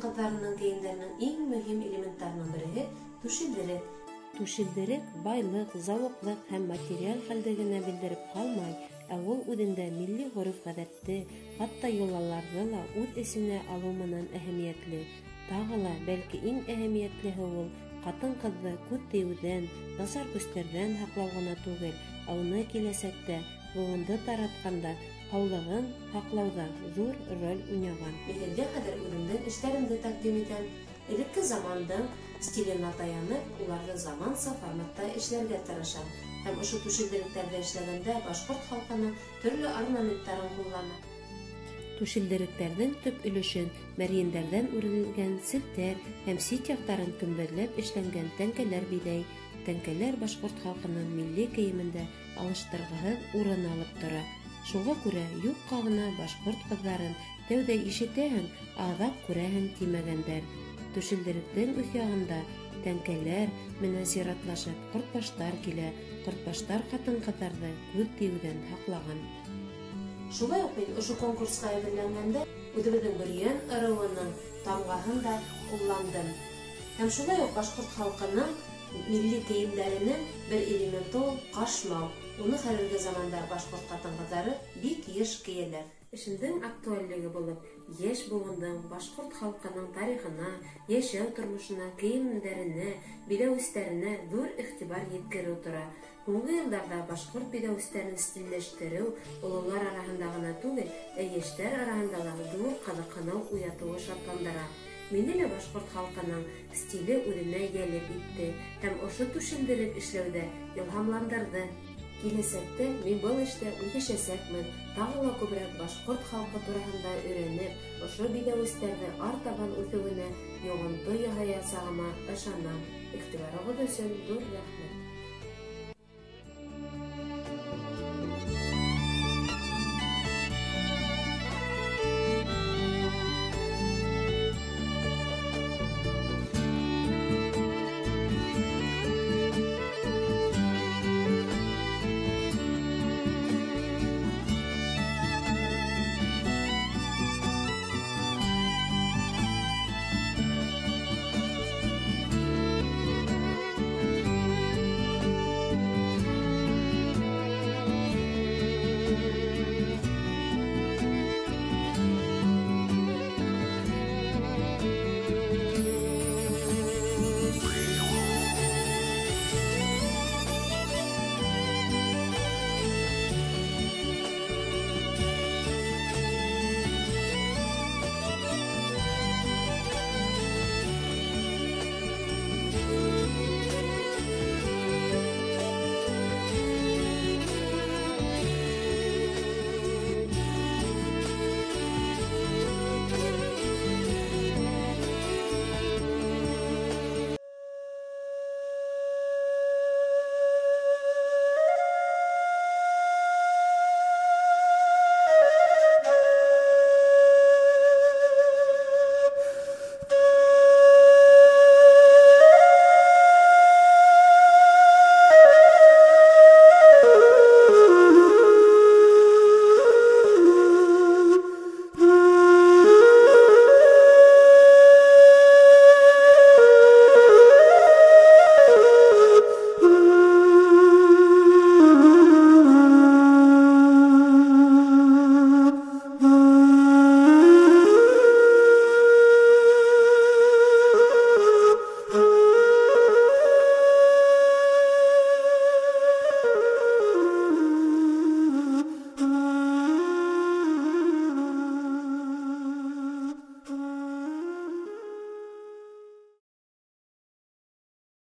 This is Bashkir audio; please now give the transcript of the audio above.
хатын-кызларының кейемдәренең иң мөһим элементларының бере түшелдерек. Түшелдерек байлык, зауыклык һәм материаль хәлдә генә белдереп калмай, ә ул үҙендә милли гореф-гадәтте, хатта йолаларны ла үз эченә алу менән әһәмиятле. Тагы ла, бәлки иң әһәмиятлеһе ул хатын-кызны күп тиюдән, насар күстәрдән һаклау гына түгел, ә уны киләсәктә буынды таратканда һаулыгын һаклауда зур роль уйнаган. Мин хәзер үземнең эшләремне тәкъдим итәм. Элекке замандың стиленә таянып, уларны заманса форматта эшләргә тырышам. Һәм ошо түшелдеректәрдә эшләгәндә башкорт халкының төрле орнаменттарын куллана. Түшелдеректәрнең төп өлешен мәрйендәрдән үрелгән селтәр һәм ситяктарын көмбәрләп эшләнгән тәңкәләр биләй. Тәңкәләр башкорт халкының милли киемендә алыштыргыһыз урын алып тора. Шуңа күрә юкка гына башкорт кызларын тәүдә ишетәһең, аҙап күрәһең тимәгәндәр. Түшелдеректең үҙ ягында тәңкәләр менән сиратлашып ҡорт-баштар килә. Ҡорт-баштар хатын-ҡыҙҙарҙы күҙ тиеүҙән һаҡлаған. Шулай уҡ мин ошо конкурсҡа әҙерләнгәндә үҙебеҙҙең Бөрйән ырыуының тамғаһын да ҡулландым. Һәм шулай уҡ башҡорт халҡының милли кейемдәренең бер элементы ул ҡашмау. Уны хәҙерге заманда башҡорт ҡатын-ҡыҙҙары бик йыш кейәләр. Эшемдең актуальлеге булып, йәш быуындың башҡорт халҡының тарихына, йәшәү тормошона, кейемдәренә, биләүестәренә ҙур иғтибар еткереү тора. Һуңғы йылдарҙа башҡорт биләүестәрен стилләштереү ололар араһында ғына түгел, ә йәштәр араһында ла ҙур ҡыҙыҡһыныу уятыуы шатландыра. Мине лә башҡорт халҡының стиле үҙенә йәлеп итте һәм ошо түшелдереп эшләүҙә илһамландырҙы. Киләсәктә мин был эштә үҙешәсәкмен, тағы ла күберәк башҡорт халҡы тураһында өйрәнеп, ошо биләүестәрҙе артабан үҫеүенә йоғонто яһаясағыма ышанам. Иғтибарығыҙ өсөн ҙур рәхмәт.